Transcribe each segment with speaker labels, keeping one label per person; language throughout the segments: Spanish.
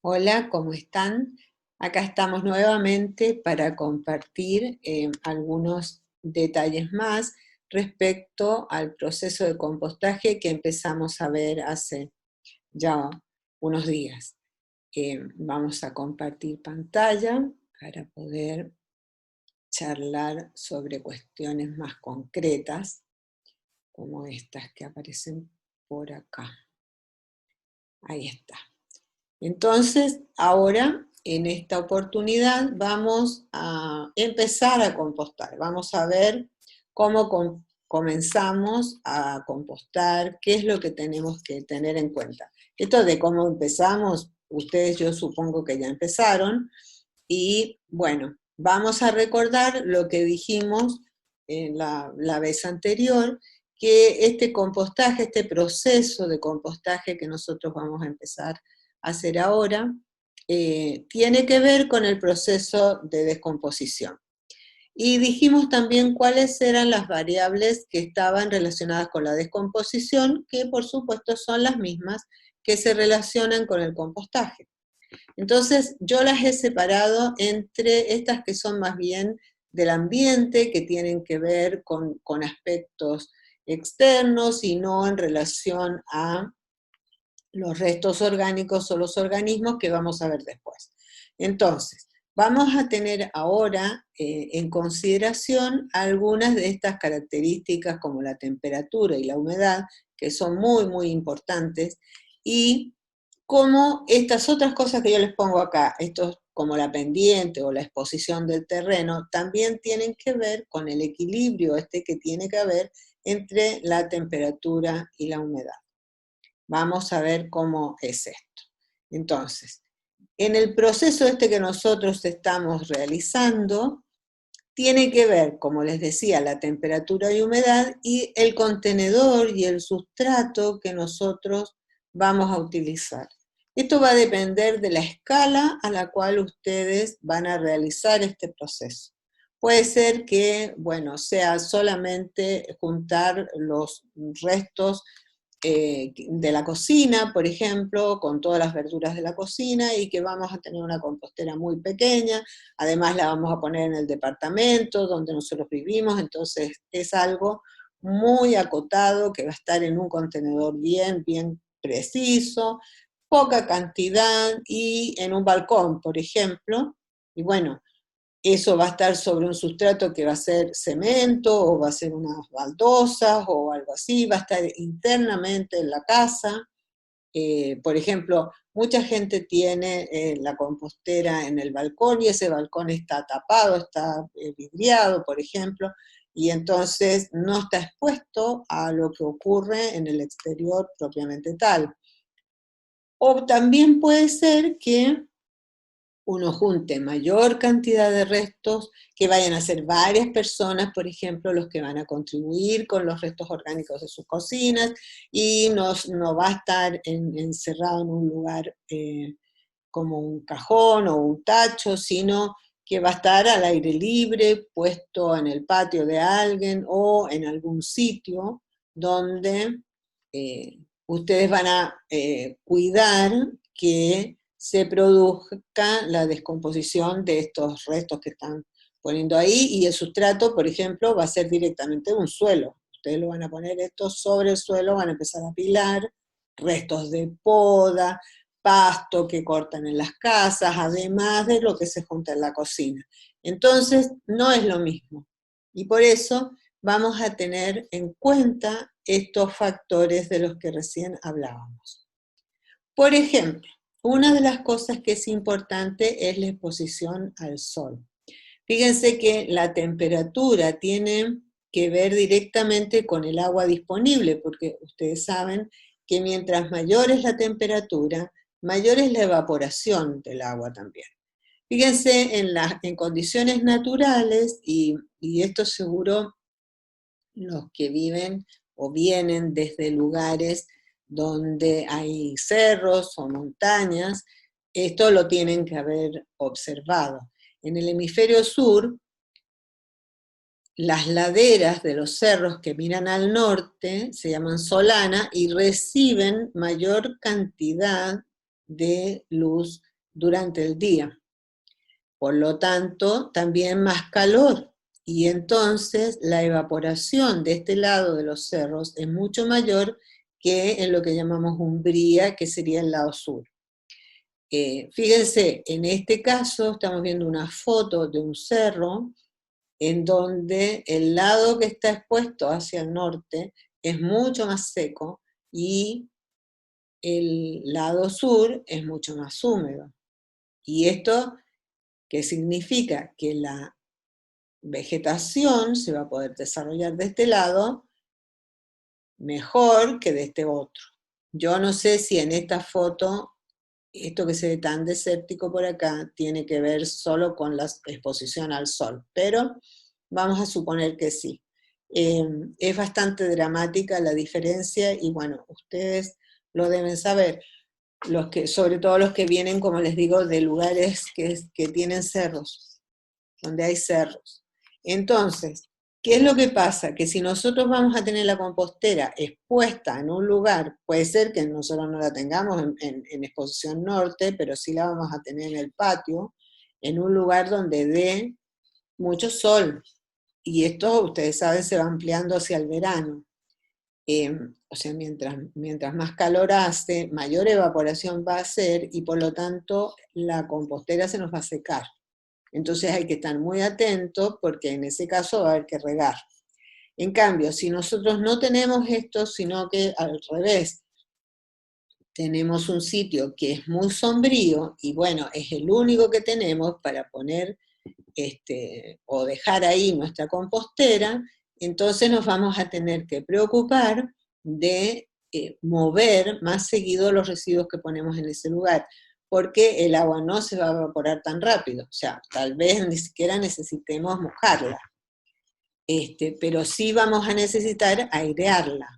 Speaker 1: Hola, ¿cómo están? Acá estamos nuevamente para compartir algunos detalles más respecto al proceso de compostaje que empezamos a ver hace ya unos días. Vamos a compartir pantalla para poder charlar sobre cuestiones más concretas, como estas que aparecen por acá. Ahí está. Entonces, ahora, en esta oportunidad, vamos a empezar a compostar. Vamos a ver cómo comenzamos a compostar, qué es lo que tenemos que tener en cuenta. Esto de cómo empezamos, ustedes yo supongo que ya empezaron, y bueno, vamos a recordar lo que dijimos en la vez anterior, que este compostaje, este proceso de compostaje que nosotros vamos a empezar a hacer ahora, tiene que ver con el proceso de descomposición. Y dijimos también cuáles eran las variables que estaban relacionadas con la descomposición, que por supuesto son las mismas que se relacionan con el compostaje. Entonces, yo las he separado entre estas que son más bien del ambiente, que tienen que ver con aspectos externos y no en relación a los restos orgánicos o los organismos que vamos a ver después. Entonces, vamos a tener ahora en consideración algunas de estas características como la temperatura y la humedad, que son muy, muy importantes, y como estas otras cosas que yo les pongo acá, estos como la pendiente o la exposición del terreno, también tienen que ver con el equilibrio que tiene que haber entre la temperatura y la humedad. Vamos a ver cómo es esto. Entonces, en el proceso que nosotros estamos realizando, tiene que ver, como les decía, la temperatura y humedad y el contenedor y el sustrato que nosotros vamos a utilizar. Esto va a depender de la escala a la cual ustedes van a realizar este proceso. Puede ser que, bueno, sea solamente juntar los restos de la cocina, por ejemplo, con todas las verduras de la cocina y que vamos a tener una compostera muy pequeña, además la vamos a poner en el departamento donde nosotros vivimos, entonces es algo muy acotado que va a estar en un contenedor bien, bien preciso, poca cantidad y en un balcón, por ejemplo, y bueno, eso va a estar sobre un sustrato que va a ser cemento o va a ser unas baldosas o algo así, va a estar internamente en la casa. Por ejemplo, mucha gente tiene la compostera en el balcón y ese balcón está tapado, está vidriado, por ejemplo, y entonces no está expuesto a lo que ocurre en el exterior propiamente tal. O también puede ser que uno junte mayor cantidad de restos, que vayan a ser varias personas, por ejemplo, los que van a contribuir con los restos orgánicos de sus cocinas, y no va a estar encerrado en un lugar como un cajón o un tacho, sino que va a estar al aire libre, puesto en el patio de alguien o en algún sitio donde ustedes van a cuidar que se produzca la descomposición de estos restos que están poniendo ahí, y el sustrato, por ejemplo, va a ser directamente un suelo. Ustedes lo van a poner esto sobre el suelo, van a empezar a apilar restos de poda, pasto que cortan en las casas, además de lo que se junta en la cocina. Entonces, no es lo mismo. Y por eso vamos a tener en cuenta estos factores de los que recién hablábamos. Por ejemplo, una de las cosas que es importante es la exposición al sol. Fíjense que la temperatura tiene que ver directamente con el agua disponible, porque ustedes saben que mientras mayor es la temperatura, mayor es la evaporación del agua también. Fíjense en condiciones naturales, y esto seguro los que viven o vienen desde lugares donde hay cerros o montañas, esto lo tienen que haber observado. En el hemisferio sur, las laderas de los cerros que miran al norte se llaman solana y reciben mayor cantidad de luz durante el día. Por lo tanto, también más calor. Y entonces la evaporación de este lado de los cerros es mucho mayor que en lo que llamamos umbría, que sería el lado sur. Fíjense, en este caso estamos viendo una foto de un cerro en donde el lado que está expuesto hacia el norte es mucho más seco y el lado sur es mucho más húmedo. ¿Y esto qué significa? Que la vegetación se va a poder desarrollar de este lado mejor que de este otro. Yo no sé si en esta foto, esto que se ve tan desértico por acá, tiene que ver solo con la exposición al sol, pero vamos a suponer que sí. Es bastante dramática la diferencia y bueno, ustedes lo deben saber, sobre todo los que vienen, como les digo, de lugares que tienen cerros, donde hay cerros. Entonces, ¿qué es lo que pasa? Que si nosotros vamos a tener la compostera expuesta en un lugar, puede ser que nosotros no la tengamos en exposición norte, pero sí la vamos a tener en el patio, en un lugar donde dé mucho sol. Y esto, ustedes saben, se va ampliando hacia el verano. O sea, mientras más calor hace, mayor evaporación va a hacer y por lo tanto la compostera se nos va a secar. Entonces hay que estar muy atentos porque en ese caso va a haber que regar. En cambio, si nosotros no tenemos esto, sino que al revés, tenemos un sitio que es muy sombrío y bueno, es el único que tenemos para poner o dejar ahí nuestra compostera, entonces nos vamos a tener que preocupar de mover más seguido los residuos que ponemos en ese lugar, porque el agua no se va a evaporar tan rápido, o sea, tal vez ni siquiera necesitemos mojarla, pero sí vamos a necesitar airearla.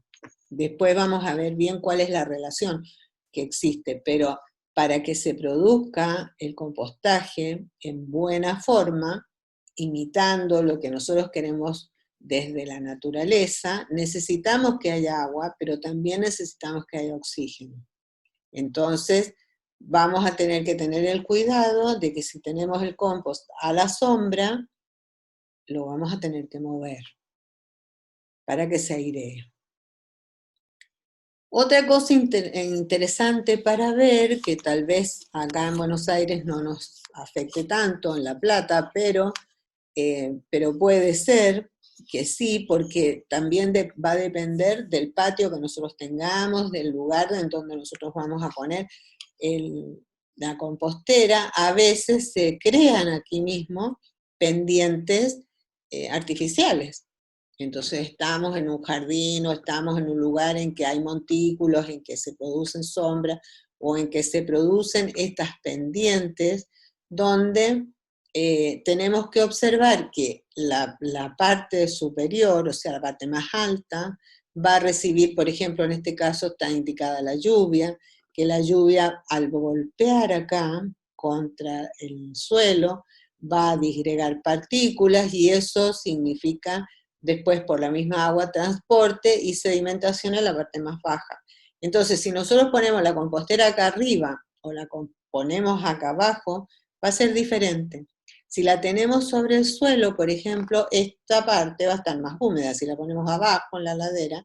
Speaker 1: Después vamos a ver bien cuál es la relación que existe, pero para que se produzca el compostaje en buena forma, imitando lo que nosotros queremos desde la naturaleza, necesitamos que haya agua, pero también necesitamos que haya oxígeno. Entonces, vamos a tener que tener el cuidado de que si tenemos el compost a la sombra, lo vamos a tener que mover para que se airee. Otra cosa interesante para ver, que tal vez acá en Buenos Aires no nos afecte tanto, en La Plata, pero puede ser que sí, porque también va a depender del patio que nosotros tengamos, del lugar en donde nosotros vamos a poner la compostera. A veces se crean aquí mismo pendientes artificiales. Entonces estamos en un jardín o estamos en un lugar en que hay montículos, en que se producen sombras o en que se producen estas pendientes donde tenemos que observar que la parte superior, o sea, la parte más alta, va a recibir, por ejemplo, en este caso está indicada la lluvia, que la lluvia al golpear acá contra el suelo va a disgregar partículas y eso significa después por la misma agua transporte y sedimentación en la parte más baja. Entonces, si nosotros ponemos la compostera acá arriba o la ponemos acá abajo, va a ser diferente. Si la tenemos sobre el suelo, por ejemplo, esta parte va a estar más húmeda. Si la ponemos abajo en la ladera,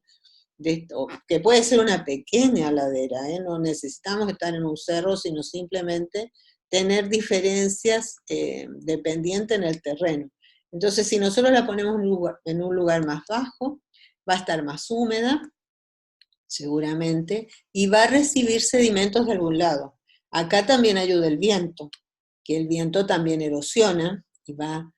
Speaker 1: que puede ser una pequeña ladera, no necesitamos estar en un cerro, sino simplemente tener diferencias dependientes en el terreno. Entonces, si nosotros la ponemos en un lugar más bajo, va a estar más húmeda, seguramente, y va a recibir sedimentos de algún lado. Acá también ayuda el viento, que el viento también erosiona y va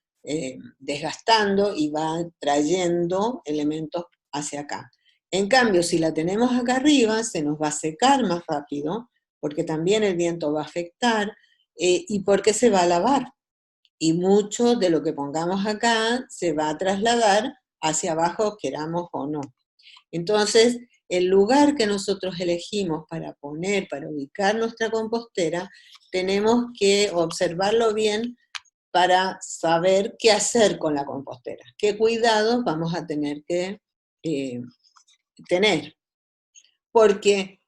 Speaker 1: desgastando y va trayendo elementos hacia acá. En cambio, si la tenemos acá arriba, se nos va a secar más rápido, porque también el viento va a afectar y porque se va a lavar. Y mucho de lo que pongamos acá se va a trasladar hacia abajo, queramos o no. Entonces, el lugar que nosotros elegimos para poner, para ubicar nuestra compostera, tenemos que observarlo bien para saber qué hacer con la compostera, qué cuidados vamos a tener que tener. Porque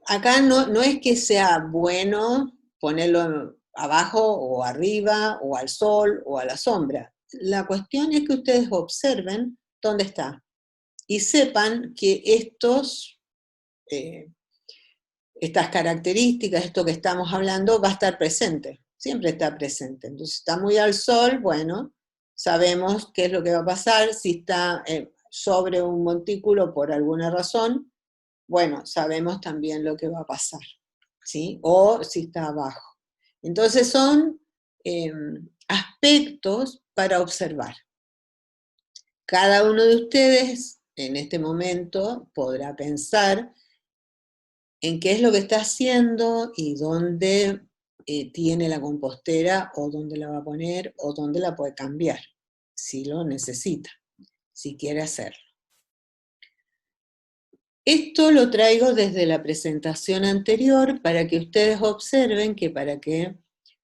Speaker 1: acá no es que sea bueno ponerlo abajo o arriba o al sol o a la sombra. La cuestión es que ustedes observen dónde está y sepan que estas características, esto que estamos hablando, va a estar presente, siempre está presente. Entonces, si está muy al sol, bueno, sabemos qué es lo que va a pasar. Si está sobre un montículo por alguna razón, bueno, sabemos también lo que va a pasar, ¿sí? O si está abajo. Entonces son aspectos para observar. Cada uno de ustedes en este momento podrá pensar en qué es lo que está haciendo y dónde tiene la compostera o dónde la va a poner o dónde la puede cambiar, si lo necesita, si quiere hacerlo. Esto lo traigo desde la presentación anterior para que ustedes observen que para que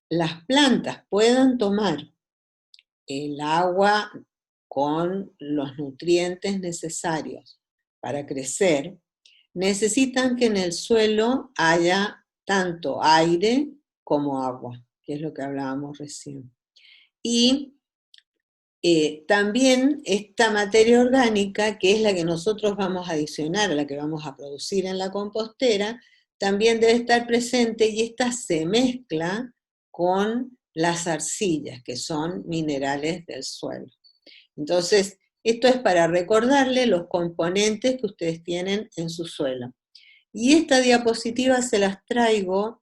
Speaker 1: las plantas puedan tomar el agua con los nutrientes necesarios para crecer, necesitan que en el suelo haya tanto aire como agua, que es lo que hablábamos recién. Y también esta materia orgánica, que es la que nosotros vamos a adicionar, la que vamos a producir en la compostera, también debe estar presente y esta se mezcla con las arcillas, que son minerales del suelo. Entonces, esto es para recordarle los componentes que ustedes tienen en su suelo. Y esta diapositiva se las traigo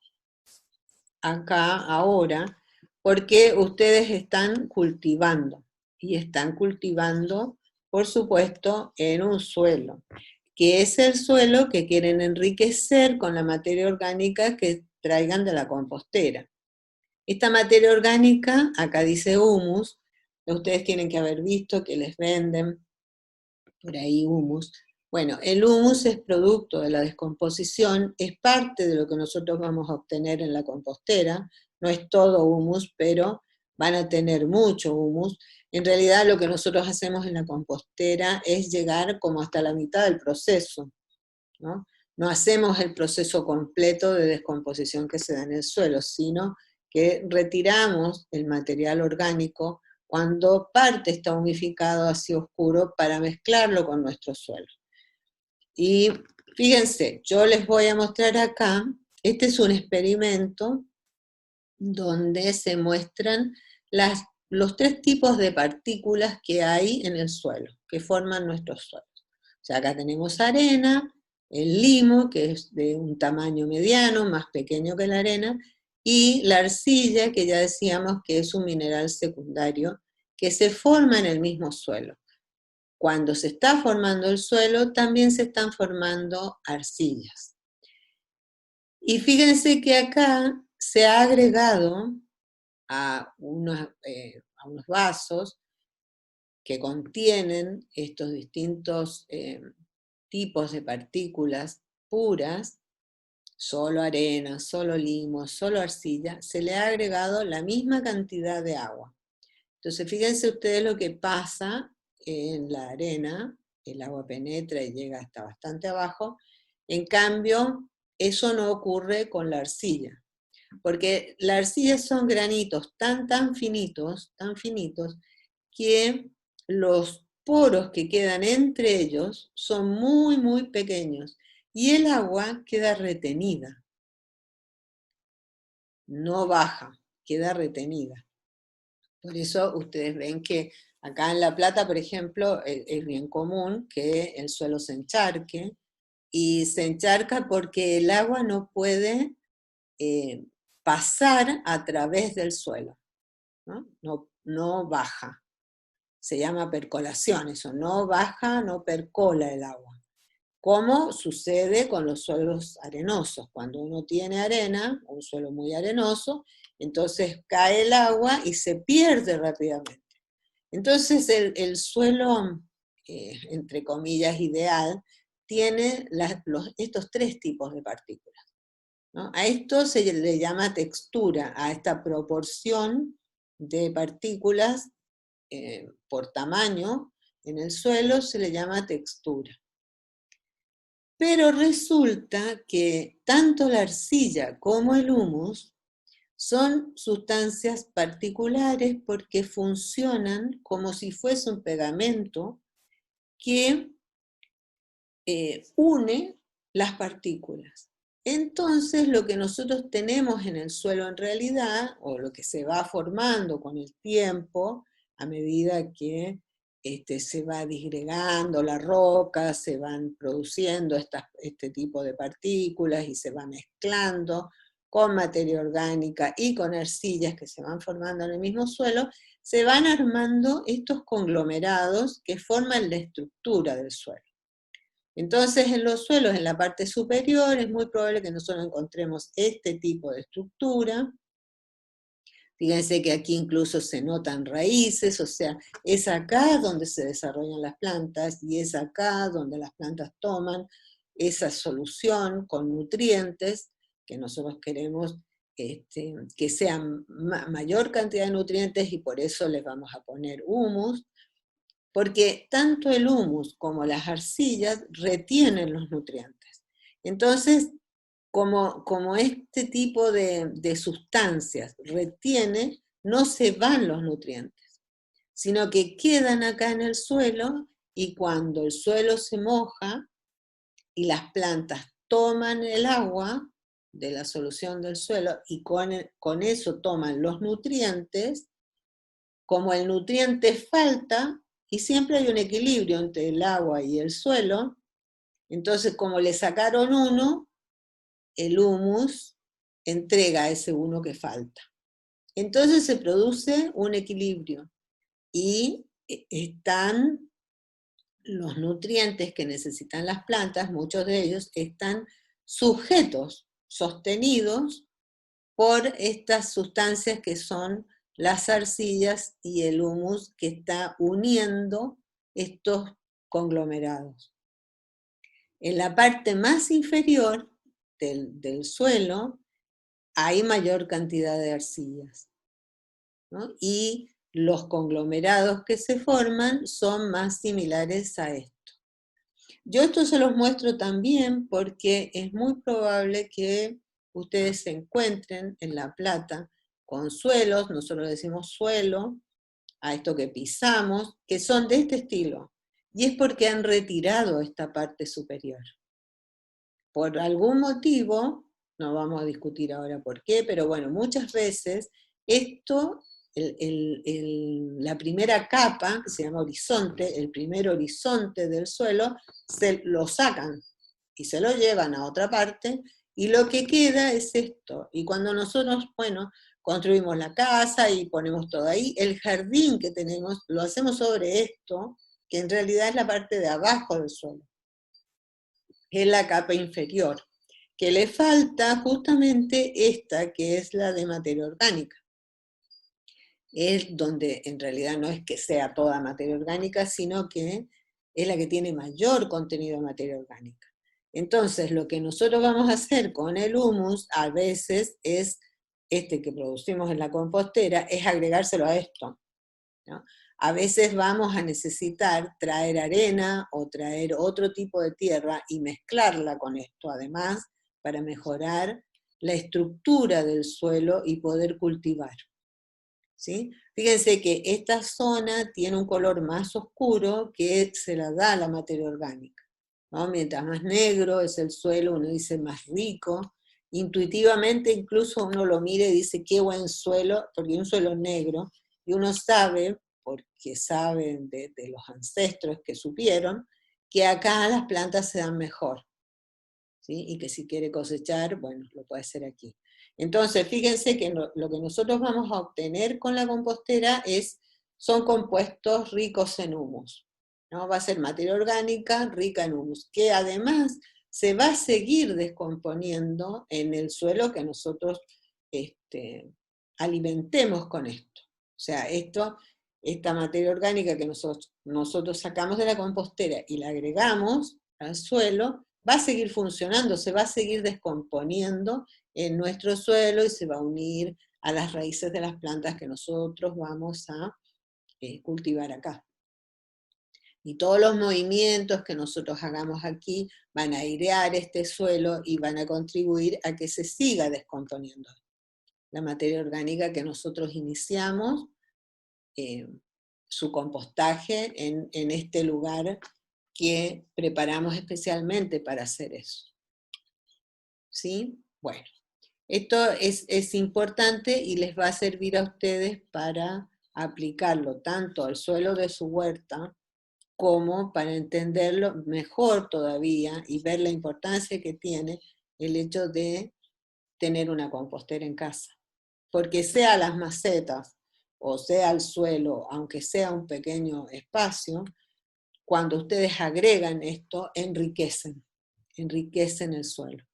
Speaker 1: acá ahora porque ustedes están cultivando. Y están cultivando, por supuesto, en un suelo, que es el suelo que quieren enriquecer con la materia orgánica que traigan de la compostera. Esta materia orgánica, acá dice humus, ustedes tienen que haber visto que les venden por ahí humus. Bueno, el humus es producto de la descomposición, es parte de lo que nosotros vamos a obtener en la compostera, no es todo humus, pero van a tener mucho humus. En realidad lo que nosotros hacemos en la compostera es llegar como hasta la mitad del proceso, ¿no? No hacemos el proceso completo de descomposición que se da en el suelo, sino que retiramos el material orgánico cuando parte está humificado así oscuro para mezclarlo con nuestro suelo. Y fíjense, yo les voy a mostrar acá, este es un experimento donde se muestran los tres tipos de partículas que hay en el suelo, que forman nuestros suelos. O sea, acá tenemos arena, el limo, que es de un tamaño mediano, más pequeño que la arena, y la arcilla, que ya decíamos que es un mineral secundario, que se forma en el mismo suelo. Cuando se está formando el suelo, también se están formando arcillas. Y fíjense que acá se ha agregado a unos vasos que contienen estos distintos tipos de partículas puras, solo arena, solo limo, solo arcilla, se le ha agregado la misma cantidad de agua. Entonces fíjense ustedes lo que pasa en la arena, el agua penetra y llega hasta bastante abajo, en cambio eso no ocurre con la arcilla, porque la arcilla son granitos tan finitos, que los poros que quedan entre ellos son muy pequeños y el agua queda retenida, no baja, queda retenida. Por eso ustedes ven que acá en La Plata, por ejemplo, es bien común que el suelo se encharque, y se encharca porque el agua no puede pasar a través del suelo, ¿no? No baja. Se llama percolación eso, no baja, no percola el agua. Como sucede con los suelos arenosos. Cuando uno tiene arena, un suelo muy arenoso, entonces cae el agua y se pierde rápidamente. Entonces el suelo, entre comillas, ideal, tiene estos tres tipos de partículas, ¿no? A esto se le llama textura, a esta proporción de partículas por tamaño en el suelo se le llama textura. Pero resulta que tanto la arcilla como el humus Son sustancias particulares porque funcionan como si fuese un pegamento que une las partículas. Entonces, lo que nosotros tenemos en el suelo en realidad, o lo que se va formando con el tiempo, a medida que se va disgregando la roca, se van produciendo este tipo de partículas y se va mezclando con materia orgánica y con arcillas que se van formando en el mismo suelo, se van armando estos conglomerados que forman la estructura del suelo. Entonces, en los suelos, en la parte superior, es muy probable que nosotros encontremos este tipo de estructura. Fíjense que aquí incluso se notan raíces, o sea, es acá donde se desarrollan las plantas y es acá donde las plantas toman esa solución con nutrientes que nosotros queremos que sean mayor cantidad de nutrientes y por eso les vamos a poner humus, porque tanto el humus como las arcillas retienen los nutrientes. Entonces, como este tipo de sustancias retiene, no se van los nutrientes, sino que quedan acá en el suelo y cuando el suelo se moja y las plantas toman el agua de la solución del suelo y con eso toman los nutrientes, como el nutriente falta, y siempre hay un equilibrio entre el agua y el suelo, entonces como le sacaron uno, el humus entrega ese uno que falta. Entonces se produce un equilibrio y están los nutrientes que necesitan las plantas, muchos de ellos están sujetos, sostenidos por estas sustancias que son las arcillas y el humus que está uniendo estos conglomerados. En la parte más inferior del suelo hay mayor cantidad de arcillas, ¿no? Y los conglomerados que se forman son más similares a esto. Yo esto se los muestro también porque es muy probable que ustedes se encuentren en La Plata con suelos, nosotros decimos suelo, a esto que pisamos, que son de este estilo. Y es porque han retirado esta parte superior. Por algún motivo, no vamos a discutir ahora por qué, pero bueno, muchas veces esto, la primera capa, que se llama horizonte, el primer horizonte del suelo, se lo sacan y se lo llevan a otra parte, y lo que queda es esto. Y cuando nosotros, bueno, construimos la casa y ponemos todo ahí, el jardín que tenemos lo hacemos sobre esto, que en realidad es la parte de abajo del suelo, es la capa inferior, que le falta justamente esta, que es la de materia orgánica. Es donde en realidad no es que sea toda materia orgánica, sino que es la que tiene mayor contenido de materia orgánica. Entonces, lo que nosotros vamos a hacer con el humus, a veces es, este que producimos en la compostera, es agregárselo a esto, ¿no? A veces vamos a necesitar traer arena o traer otro tipo de tierra y mezclarla con esto, además, para mejorar la estructura del suelo y poder cultivar. ¿Sí? Fíjense que esta zona tiene un color más oscuro que se la da la materia orgánica, ¿no? Mientras más negro es el suelo, uno dice más rico. Intuitivamente incluso uno lo mira y dice qué buen suelo, porque es un suelo negro, y uno sabe, porque saben de los ancestros que supieron, que acá las plantas se dan mejor, ¿sí? Y que si quiere cosechar, bueno, lo puede hacer aquí. Entonces, fíjense que lo que nosotros vamos a obtener con la compostera son compuestos ricos en humus, ¿no? Va a ser materia orgánica rica en humus, que además se va a seguir descomponiendo en el suelo que nosotros alimentemos con esto. O sea, esta materia orgánica que nosotros sacamos de la compostera y la agregamos al suelo, va a seguir funcionando, se va a seguir descomponiendo en nuestro suelo y se va a unir a las raíces de las plantas que nosotros vamos a cultivar acá. Y todos los movimientos que nosotros hagamos aquí van a airear este suelo y van a contribuir a que se siga descomponiendo. la materia orgánica que nosotros iniciamos, su compostaje en este lugar que preparamos especialmente para hacer eso. ¿Sí? Bueno, esto es importante y les va a servir a ustedes para aplicarlo tanto al suelo de su huerta como para entenderlo mejor todavía y ver la importancia que tiene el hecho de tener una compostera en casa. Porque sea las macetas o sea el suelo, aunque sea un pequeño espacio, cuando ustedes agregan esto, enriquecen el suelo.